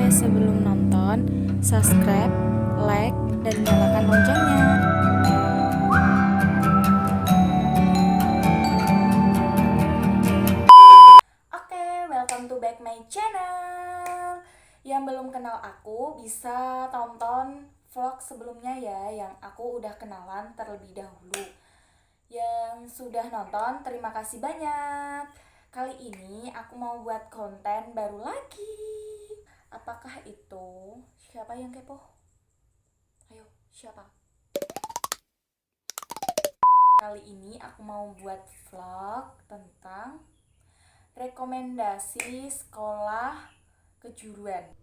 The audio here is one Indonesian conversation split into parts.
sebelum nonton, subscribe, like, dan nyalakan loncengnya. Oke, welcome to back my channel. Yang belum kenal aku bisa tonton vlog sebelumnya ya, yang aku udah kenalan terlebih dahulu. Yang sudah nonton, terima kasih banyak. Kali ini aku mau buat konten baru lagi. Apakah itu? Siapa yang kepo? Ayo, siapa? Kali ini aku mau buat vlog tentang rekomendasi sekolah kejuruan.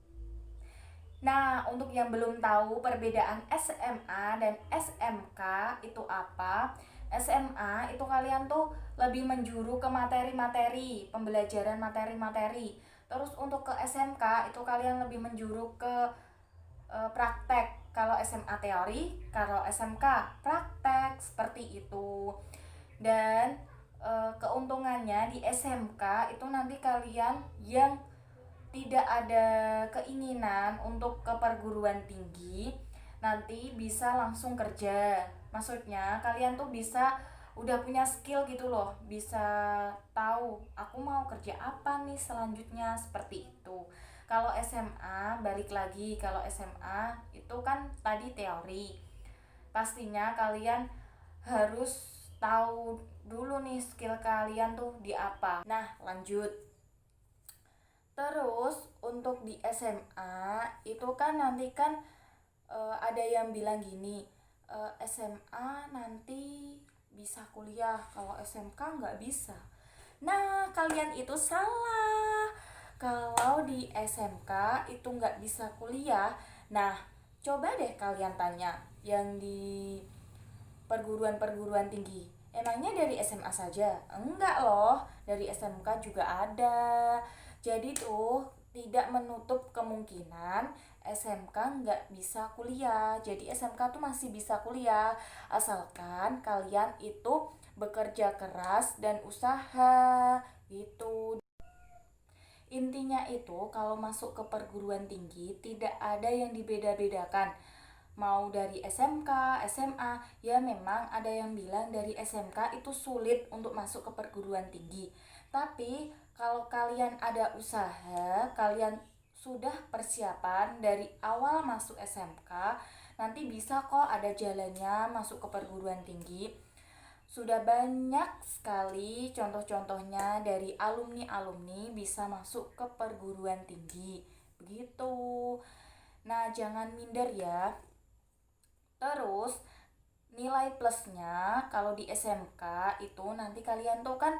Nah, untuk yang belum tahu perbedaan SMA dan SMK itu apa? SMA itu kalian tuh lebih menjuru ke materi-materi, pembelajaran materi-materi. Terus untuk ke SMK itu kalian lebih menjuru ke praktek. Kalau SMA teori, kalau SMK praktek, seperti itu. Dan keuntungannya di SMK itu nanti kalian yang tidak ada keinginan untuk ke perguruan tinggi nanti bisa langsung kerja. Maksudnya kalian tuh bisa udah punya skill gitu loh, bisa tahu aku mau kerja apa nih selanjutnya, seperti itu. Kalau SMA balik lagi, kalau SMA itu kan tadi teori, pastinya kalian harus tahu dulu nih skill kalian tuh di apa. Nah, lanjut. Terus untuk di SMA itu kan nanti kan ada yang bilang gini, SMA nanti bisa kuliah, kalau SMK nggak bisa. Nah, kalian itu salah. Kalau di SMK itu nggak bisa kuliah, nah coba deh kalian tanya yang di perguruan-perguruan tinggi. Emangnya dari SMA saja? Enggak loh, dari SMK juga ada. Jadi tuh tidak menutup kemungkinan SMK nggak bisa kuliah. Jadi SMK tuh masih bisa kuliah, asalkan kalian itu bekerja keras dan usaha gitu. Intinya itu kalau masuk ke perguruan tinggi tidak ada yang dibeda-bedakan. Mau dari SMK, SMA, ya memang ada yang bilang dari SMK itu sulit untuk masuk ke perguruan tinggi. Tapi kalau kalian ada usaha, kalian sudah persiapan dari awal masuk SMK, nanti bisa kok ada jalannya masuk ke perguruan tinggi. Sudah banyak sekali contoh-contohnya dari alumni-alumni bisa masuk ke perguruan tinggi. Begitu. Nah, jangan minder ya. Terus nilai plusnya kalau di SMK itu nanti kalian tuh kan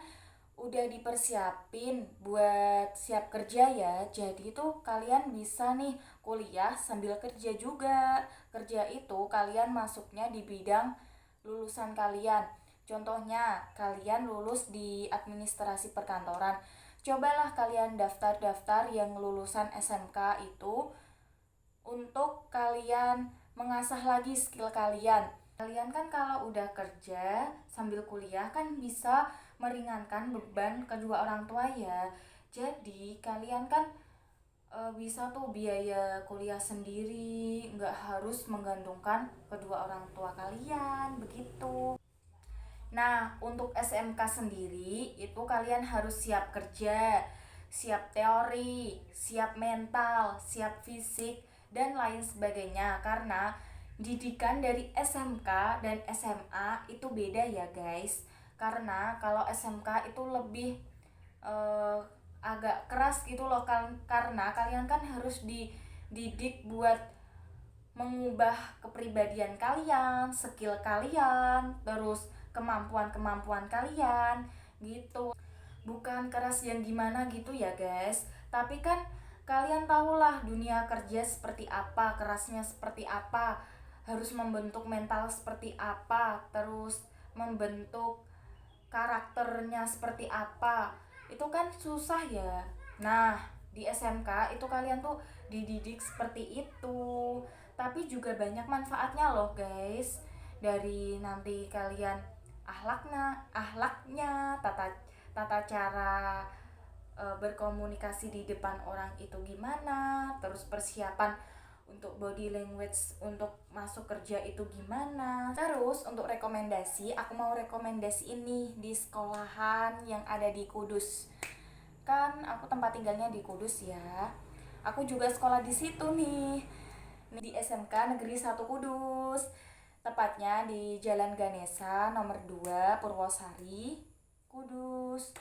udah dipersiapin buat siap kerja ya. Jadi tuh kalian bisa nih kuliah sambil kerja juga. Kerja itu kalian masuknya di bidang lulusan kalian. Contohnya kalian lulus di administrasi perkantoran. Cobalah kalian daftar-daftar yang lulusan SMK itu untuk kalian mengasah lagi skill kalian. Kalian kan kalau udah kerja sambil kuliah kan bisa meringankan beban kedua orang tua ya. Jadi kalian kan bisa tuh biaya kuliah sendiri, nggak harus menggantungkan kedua orang tua kalian, begitu. Nah, untuk SMK sendiri itu kalian harus siap kerja, siap teori, siap mental, siap fisik, dan lain sebagainya. Karena didikan dari SMK dan SMA itu beda ya guys. Karena kalau SMK itu lebih eh, agak keras gitu loh kan, karena kalian kan harus dididik buat mengubah kepribadian kalian, skill kalian, terus kemampuan-kemampuan kalian gitu. Bukan keras yang gimana gitu ya guys, tapi kan kalian tahulah dunia kerja seperti apa, kerasnya seperti apa, harus membentuk mental seperti apa, terus membentuk karakternya seperti apa, itu kan susah ya. Nah, di SMK itu kalian tuh dididik seperti itu, tapi juga banyak manfaatnya loh guys. Dari nanti kalian ahlaknya tata tata cara berkomunikasi di depan orang itu gimana, terus persiapan untuk body language untuk masuk kerja itu gimana. Terus untuk rekomendasi, aku mau rekomendasi ini di sekolahan yang ada di Kudus. Kan aku tempat tinggalnya di Kudus ya. Aku juga sekolah di situ nih. Di SMK Negeri 1 Kudus. Tepatnya di Jalan Ganesha nomor 2 Purwosari, Kudus.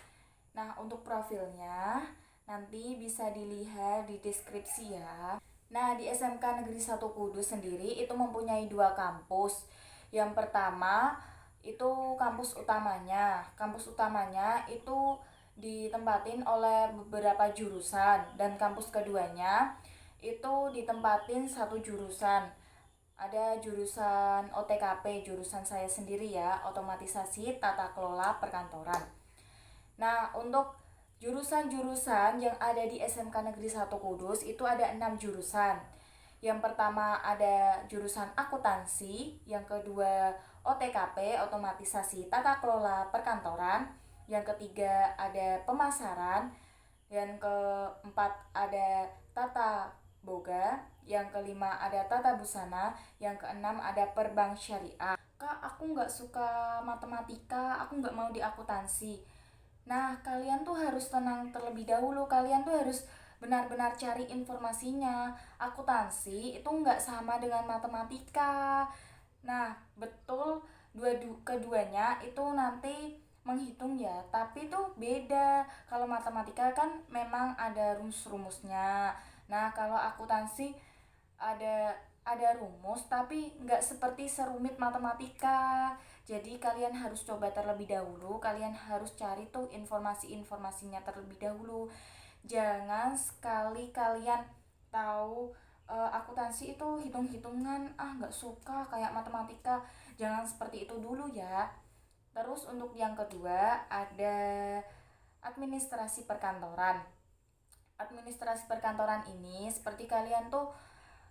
Nah, untuk profilnya nanti bisa dilihat di deskripsi ya. Nah, di SMK Negeri 1 Kudus sendiri itu mempunyai 2 kampus. Yang pertama itu kampus utamanya. Kampus utamanya itu ditempatin oleh beberapa jurusan, dan kampus keduanya itu ditempatin satu jurusan. Ada jurusan OTKP, jurusan saya sendiri ya, otomatisasi tata kelola perkantoran. Nah, untuk jurusan-jurusan yang ada di SMK Negeri 1 Kudus itu ada 6 jurusan. Yang pertama ada jurusan akuntansi, yang kedua OTKP, otomatisasi tata kelola perkantoran, yang ketiga ada pemasaran, yang keempat ada tata boga, yang kelima ada tata busana, yang keenam ada perbank syariah. Kak, aku nggak suka matematika, aku nggak mau di akuntansi. Nah, kalian tuh harus tenang terlebih dahulu. Kalian tuh harus benar-benar cari informasinya. Akuntansi itu nggak sama dengan matematika. Nah, betul, keduanya itu nanti menghitung ya, tapi tuh beda. Kalau matematika kan memang ada rumus-rumusnya. Nah, kalau akuntansi ada rumus tapi nggak seperti serumit matematika. Jadi kalian harus coba terlebih dahulu, kalian harus cari tuh informasi-informasinya terlebih dahulu. Jangan sekali kalian tahu akuntansi itu hitung-hitungan, nggak suka kayak matematika. Jangan seperti itu dulu ya. Terus untuk yang kedua ada administrasi perkantoran. Administrasi perkantoran ini seperti kalian tuh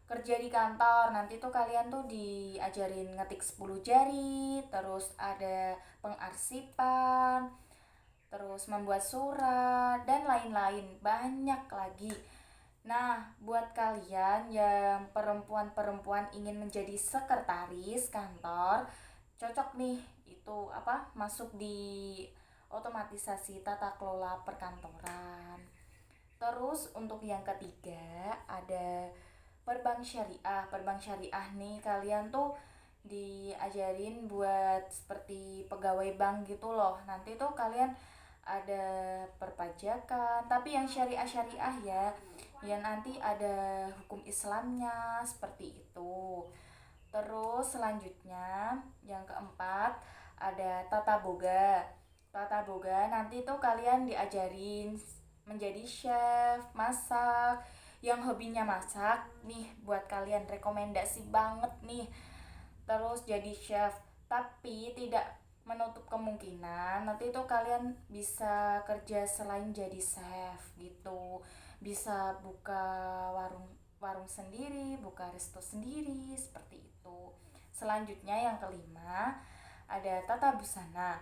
kerja di kantor, nanti tuh kalian tuh diajarin ngetik 10 jari, terus ada pengarsipan, terus membuat surat, dan lain-lain, banyak lagi. Nah, buat kalian yang perempuan-perempuan ingin menjadi sekretaris kantor, cocok nih itu masuk di otomatisasi tata kelola perkantoran. Terus untuk yang ketiga ada perbank syariah. Perbank syariah nih kalian tuh diajarin buat seperti pegawai bank gitu loh. Nanti tuh kalian ada perpajakan, tapi yang syariah-syariah ya. Ya nanti ada hukum Islamnya seperti itu. Terus selanjutnya yang keempat ada tata boga. Tata boga nanti tuh kalian diajarin menjadi chef, masak. Yang hobinya masak nih buat kalian rekomendasi banget nih. Terus jadi chef, tapi tidak menutup kemungkinan nanti tuh kalian bisa kerja selain jadi chef gitu. Bisa buka warung warung sendiri, buka resto sendiri seperti itu. Selanjutnya yang kelima ada tata busana.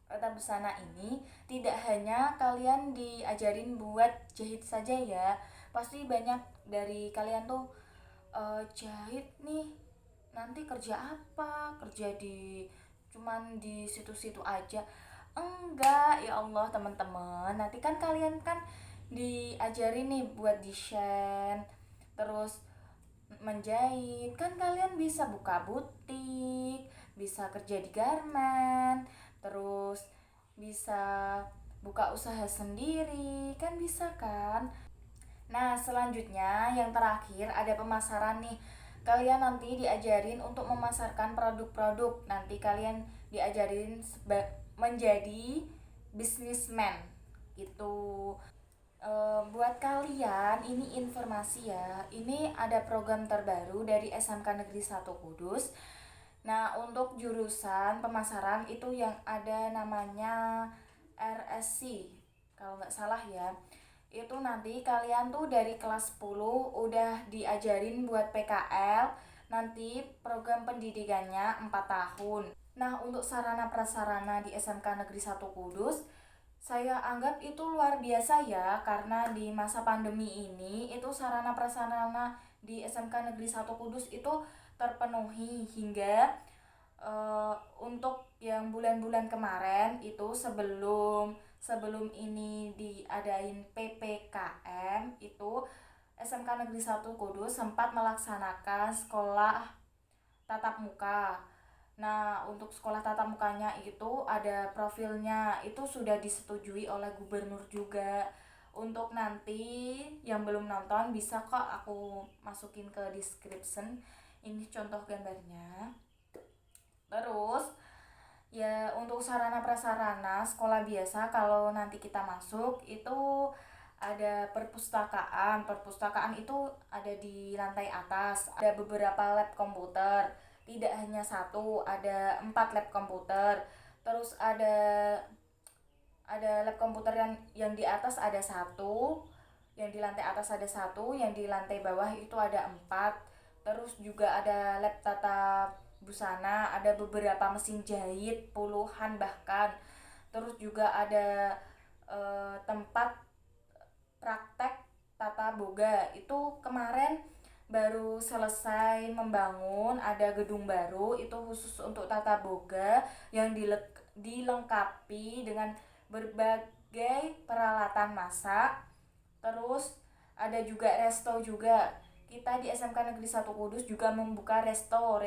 Tata busana ini tidak hanya kalian diajarin buat jahit saja ya. Pasti banyak dari kalian tuh jahit nih. Nanti kerja apa? Kerja di cuman di situ-situ aja. Enggak, ya Allah teman-teman. Nanti kan kalian kan diajarin nih buat desain, terus menjahit. Kan kalian bisa buka butik, bisa kerja di garment, terus bisa buka usaha sendiri, kan bisa kan. Nah, selanjutnya yang terakhir ada pemasaran nih. Kalian nanti diajarin untuk memasarkan produk-produk. Nanti kalian diajarin menjadi businessman gitu. Buat kalian ini informasi ya. Ini ada program terbaru dari SMK Negeri 1 Kudus. Nah, untuk jurusan pemasaran itu yang ada namanya RSC kalau nggak salah ya. Itu nanti kalian tuh dari kelas 10 udah diajarin buat PKL. Nanti program pendidikannya 4 tahun. Nah, untuk sarana prasarana di SMK Negeri 1 Kudus Saya anggap itu luar biasa ya, karena di masa pandemi ini itu sarana prasarana di SMK Negeri 1 Kudus itu terpenuhi hingga untuk yang bulan-bulan kemarin itu sebelum sebelum ini diadain PPKM itu SMK Negeri 1 Kudus sempat melaksanakan sekolah tatap muka. Nah, untuk sekolah tatap mukanya itu ada profilnya, itu sudah disetujui oleh gubernur juga. Untuk nanti yang belum nonton bisa kok aku masukin ke description. Ini contoh gambarnya. Terus ya untuk sarana prasarana sekolah biasa kalau nanti kita masuk itu ada perpustakaan itu ada di lantai atas, ada beberapa lab komputer, tidak hanya satu, ada 4 lab komputer. Terus ada lab komputer yang di atas ada satu, yang di lantai atas ada satu, yang di lantai bawah itu ada 4. Terus juga ada lab tata busana, ada beberapa mesin jahit puluhan bahkan. Terus juga ada tempat praktek tata boga, itu kemarin baru selesai membangun, ada gedung baru itu khusus untuk tata boga yang dilengkapi dengan berbagai peralatan masak. Terus ada juga resto juga. Kita di SMK Negeri 1 Kudus juga membuka resto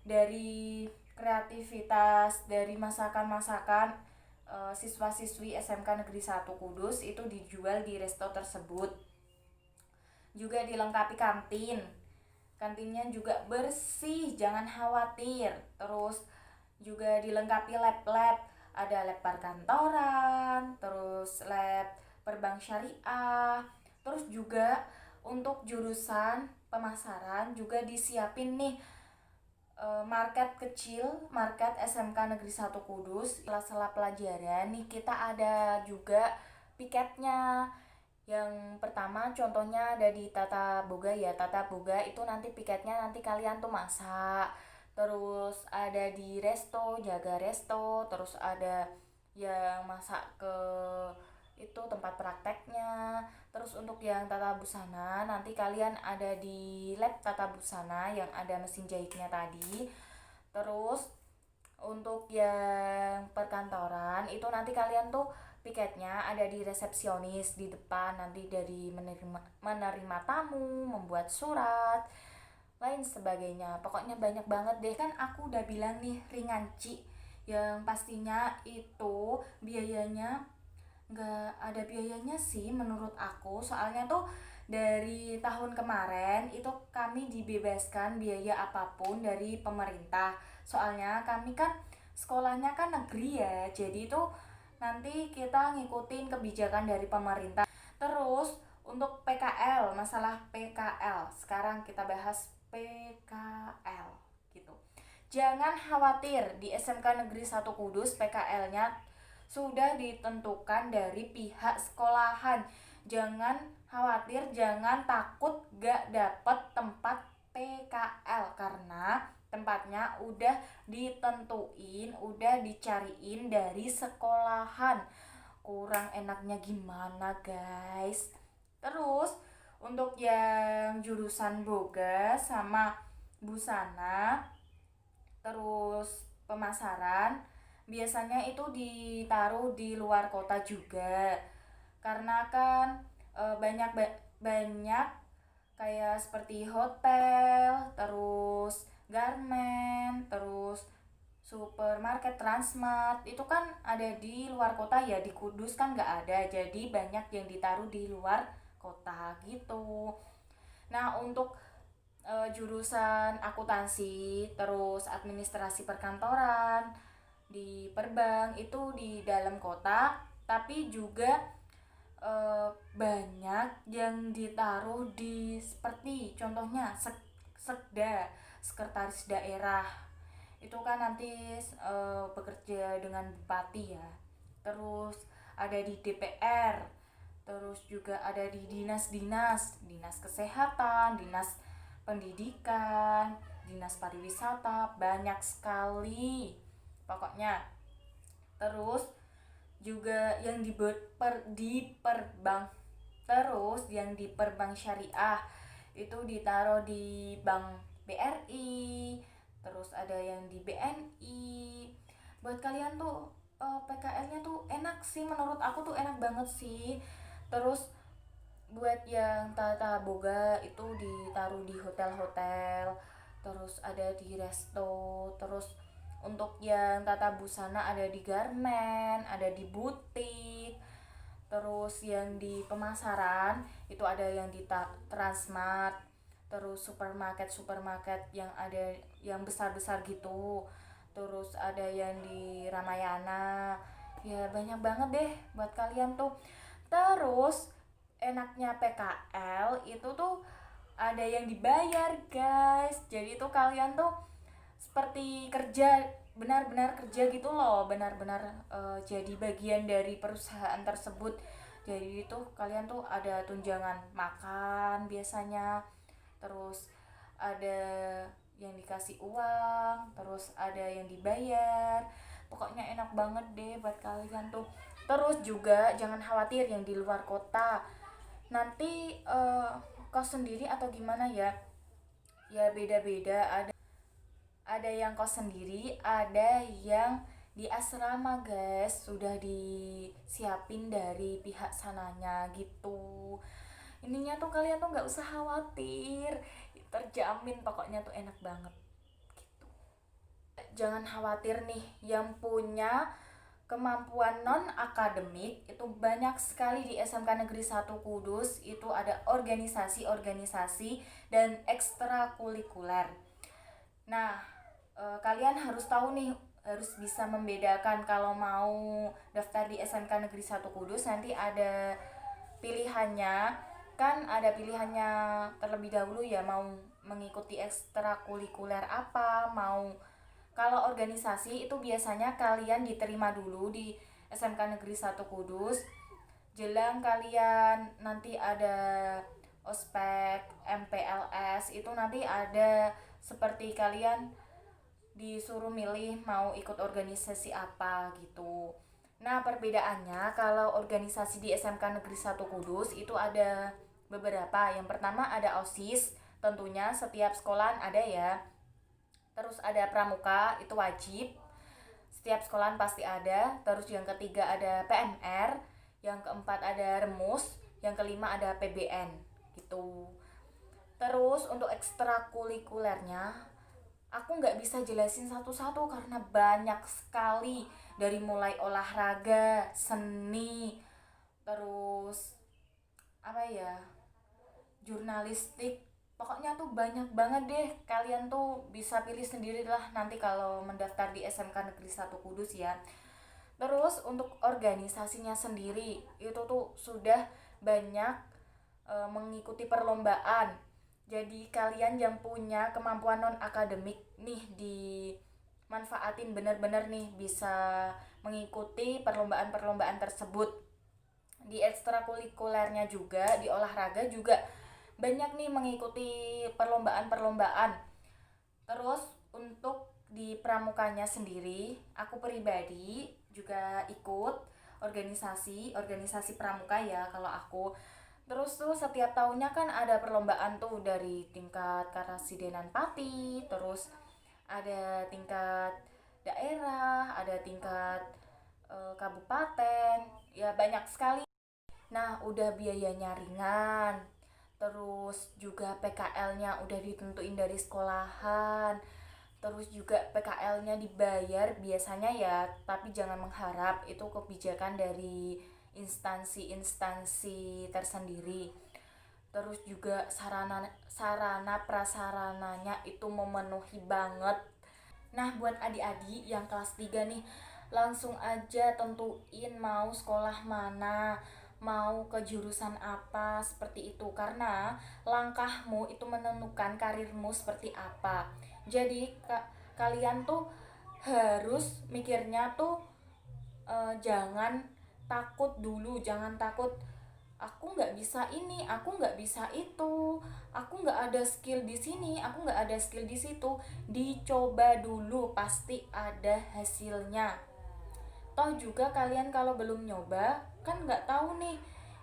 dari kreativitas, dari masakan-masakan siswa-siswi SMK Negeri 1 Kudus itu dijual di resto tersebut. Juga dilengkapi kantin. Kantinnya juga bersih, jangan khawatir. Terus juga dilengkapi lab-lab, ada lab perkantoran, terus lab perbank syariah. Terus juga untuk jurusan pemasaran juga disiapin nih market kecil, market SMK Negeri 1 Kudus. Sela-sela pelajaran nih kita ada juga piketnya. Yang pertama contohnya ada di Tata Boga ya. Tata Boga itu nanti piketnya nanti kalian tuh masak. Terus ada di resto, jaga resto, terus ada yang masak ke itu tempat prakteknya. Terus untuk yang tata busana nanti kalian ada di lab tata busana yang ada mesin jahitnya tadi. Terus untuk yang perkantoran itu nanti kalian tuh piketnya ada di resepsionis di depan, nanti dari menerima tamu, membuat surat, lain sebagainya. Pokoknya banyak banget deh, kan aku udah bilang nih ringan Ci, yang pastinya itu biayanya nggak ada biayanya sih menurut aku, soalnya tuh dari tahun kemarin itu kami dibebaskan biaya apapun dari pemerintah, soalnya kami kan sekolahnya kan negeri ya, jadi itu nanti kita ngikutin kebijakan dari pemerintah. Terus untuk PKL, masalah PKL sekarang kita bahas PKL gitu. Jangan khawatir, di SMK Negeri 1 Kudus PKL-nya sudah ditentukan dari pihak sekolahan. Jangan khawatir, jangan takut gak dapet tempat PKL, karena tempatnya udah ditentuin, udah dicariin dari sekolahan. Kurang enaknya gimana guys. Terus untuk yang jurusan boga sama busana, terus pemasaran, biasanya itu ditaruh di luar kota juga, karena kan banyak kayak seperti hotel, terus garment, terus supermarket, Transmart itu kan ada di luar kota ya, di Kudus kan nggak ada, jadi banyak yang ditaruh di luar kota gitu. Nah untuk jurusan akuntansi, terus administrasi perkantoran, di perbank itu di dalam kota, tapi juga banyak yang ditaruh di seperti contohnya sekda, sekretaris daerah. Itu kan nanti bekerja dengan bupati ya. Terus ada di DPR, terus juga ada di dinas-dinas, dinas kesehatan, dinas pendidikan, dinas pariwisata, banyak sekali pokoknya. Terus juga yang di perbank, terus yang di perbank syariah itu ditaruh di bank BRI, terus ada yang di BNI. Buat kalian tuh PKL-nya tuh enak sih, menurut aku tuh enak banget sih. Terus buat yang tata boga itu ditaruh di hotel-hotel, terus ada di resto, terus untuk yang tata busana ada di garmen, ada di butik, terus yang di pemasaran itu ada yang di Transmart, terus supermarket yang ada yang besar-besar gitu, terus ada yang di Ramayana. Ya banyak banget deh buat kalian tuh. Terus enaknya PKL itu tuh ada yang dibayar guys, jadi tuh kalian tuh seperti kerja, benar-benar kerja gitu loh, benar-benar jadi bagian dari perusahaan tersebut. Jadi itu kalian tuh ada tunjangan makan biasanya, terus ada yang dikasih uang, terus ada yang dibayar. Pokoknya enak banget deh buat kalian tuh. Terus juga jangan khawatir yang di luar kota, nanti kos sendiri atau gimana ya, ya beda-beda. Ada yang kos sendiri, ada yang di asrama guys, sudah disiapin dari pihak sananya gitu. Ininya tuh kalian tuh nggak usah khawatir, terjamin pokoknya tuh enak banget gitu. Jangan khawatir nih, yang punya kemampuan non akademik itu banyak sekali di SMK Negeri 1 Kudus. Itu ada organisasi-organisasi dan ekstrakurikuler. Nah, kalian harus tahu nih, harus bisa membedakan kalau mau daftar di SMK Negeri 1 Kudus nanti ada pilihannya. Kan ada pilihannya terlebih dahulu ya, mau mengikuti ekstrakurikuler apa, mau kalau organisasi itu biasanya kalian diterima dulu di SMK Negeri 1 Kudus. Jelang kalian nanti ada ospek, MPLS, itu nanti ada seperti kalian disuruh milih mau ikut organisasi apa gitu. Nah, perbedaannya kalau organisasi di SMK Negeri 1 Kudus itu ada beberapa. Yang pertama ada OSIS, tentunya setiap sekolah ada ya. Terus ada pramuka, itu wajib. Setiap sekolahan pasti ada. Terus yang ketiga ada PNR, yang keempat ada remus, yang kelima ada PBN gitu. Terus untuk ekstrakurikulernya aku nggak bisa jelasin satu-satu karena banyak sekali, dari mulai olahraga, seni, terus apa ya, jurnalistik, pokoknya tuh banyak banget deh. Kalian tuh bisa pilih sendiri lah nanti kalau mendaftar di SMK Negeri 1 Kudus ya. Terus untuk organisasinya sendiri itu tuh sudah banyak mengikuti perlombaan. Jadi kalian yang punya kemampuan non akademik nih dimanfaatin bener-bener nih, bisa mengikuti perlombaan-perlombaan tersebut. Di ekstrakurikulernya juga, di olahraga juga banyak nih mengikuti perlombaan-perlombaan. Terus untuk di pramukanya sendiri, aku pribadi juga ikut organisasi pramuka ya kalau aku. Terus tuh setiap tahunnya kan ada perlombaan tuh dari tingkat Karasidenan Pati, terus ada tingkat daerah, ada tingkat kabupaten, ya banyak sekali. Nah, udah biayanya ringan. Terus juga PKL-nya udah ditentuin dari sekolahan. Terus juga PKL-nya dibayar biasanya ya, tapi jangan mengharap itu kebijakan dari instansi-instansi tersendiri. Terus juga sarana prasarananya itu memenuhi banget. Nah, buat adik-adik yang kelas 3 nih, langsung aja tentuin mau sekolah mana, mau ke jurusan apa, seperti itu. Karena langkahmu itu menentukan karirmu seperti apa. Jadi kalian tuh harus mikirnya tuh jangan takut dulu, jangan takut aku nggak bisa ini, aku nggak bisa itu, aku nggak ada skill di sini, aku nggak ada skill di situ. Dicoba dulu, pasti ada hasilnya. Toh juga kalian kalau belum nyoba kan nggak tahu nih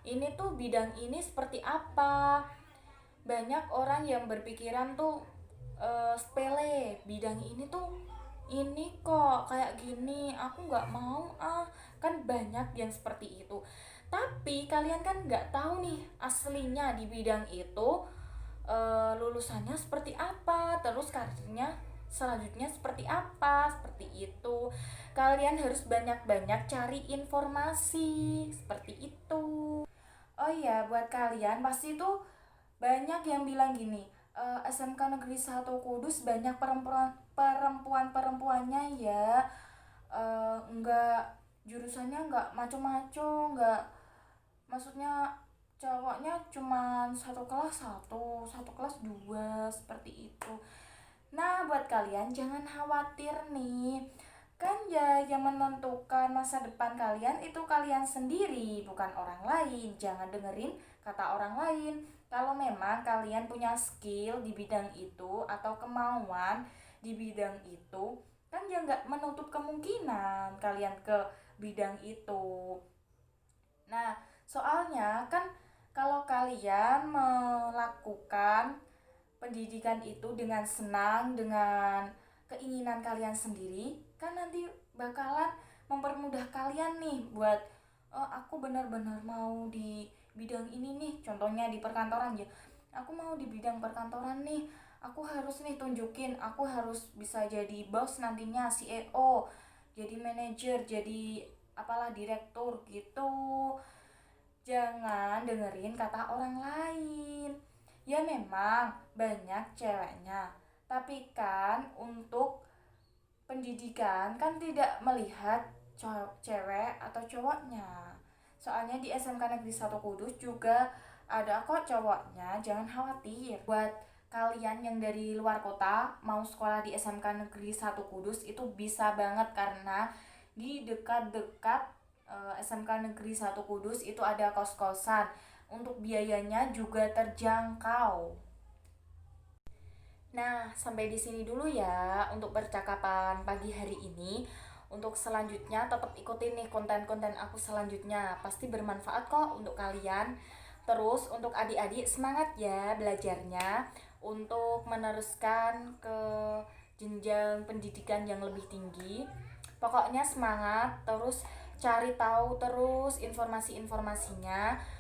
ini tuh bidang ini seperti apa. Banyak orang yang berpikiran tuh sepele, bidang ini tuh ini kok kayak gini, aku nggak mau ah. Kan banyak yang seperti itu, tapi kalian kan nggak tahu nih aslinya di bidang itu lulusannya seperti apa, terus karirnya selanjutnya seperti apa, seperti itu. Kalian harus banyak-banyak cari informasi seperti itu. Oh iya, buat kalian pasti tuh banyak yang bilang gini, SMK Negeri 1 Kudus banyak perempuannya ya, enggak, jurusannya enggak macem-macem, enggak, maksudnya cowoknya cuma satu kelas satu kelas dua, seperti itu. Nah, buat kalian jangan khawatir nih. Kan ya yang menentukan masa depan kalian itu kalian sendiri, bukan orang lain. Jangan dengerin kata orang lain. Kalau memang kalian punya skill di bidang itu atau kemauan di bidang itu, kan ya nggak menutup kemungkinan kalian ke bidang itu. Nah, soalnya kan kalau kalian melakukan pendidikan itu dengan senang, dengan keinginan kalian sendiri, kan nanti bakalan mempermudah kalian nih buat, oh, aku benar-benar mau di bidang ini nih, contohnya di perkantoran ya. Aku mau di bidang perkantoran nih. Aku harus nih tunjukin, aku harus bisa jadi bos nantinya, CEO, jadi manajer, jadi apalah direktur gitu. Jangan dengerin kata orang lain. Ya memang banyak ceweknya, tapi kan untuk pendidikan kan tidak melihat cewek atau cowoknya. Soalnya di SMK Negeri 1 Kudus juga ada kok cowoknya, jangan khawatir. Buat kalian yang dari luar kota mau sekolah di SMK Negeri 1 Kudus itu bisa banget, karena di dekat-dekat SMK Negeri 1 Kudus itu ada kos-kosan. Untuk biayanya juga terjangkau. Nah, sampai di sini dulu ya untuk percakapan pagi hari ini. Untuk selanjutnya tetap ikutin nih konten-konten aku selanjutnya. Pasti bermanfaat kok untuk kalian. Terus untuk adik-adik semangat ya belajarnya untuk meneruskan ke jenjang pendidikan yang lebih tinggi. Pokoknya semangat, terus cari tahu terus informasi-informasinya.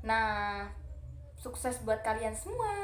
Nah, sukses buat kalian semua.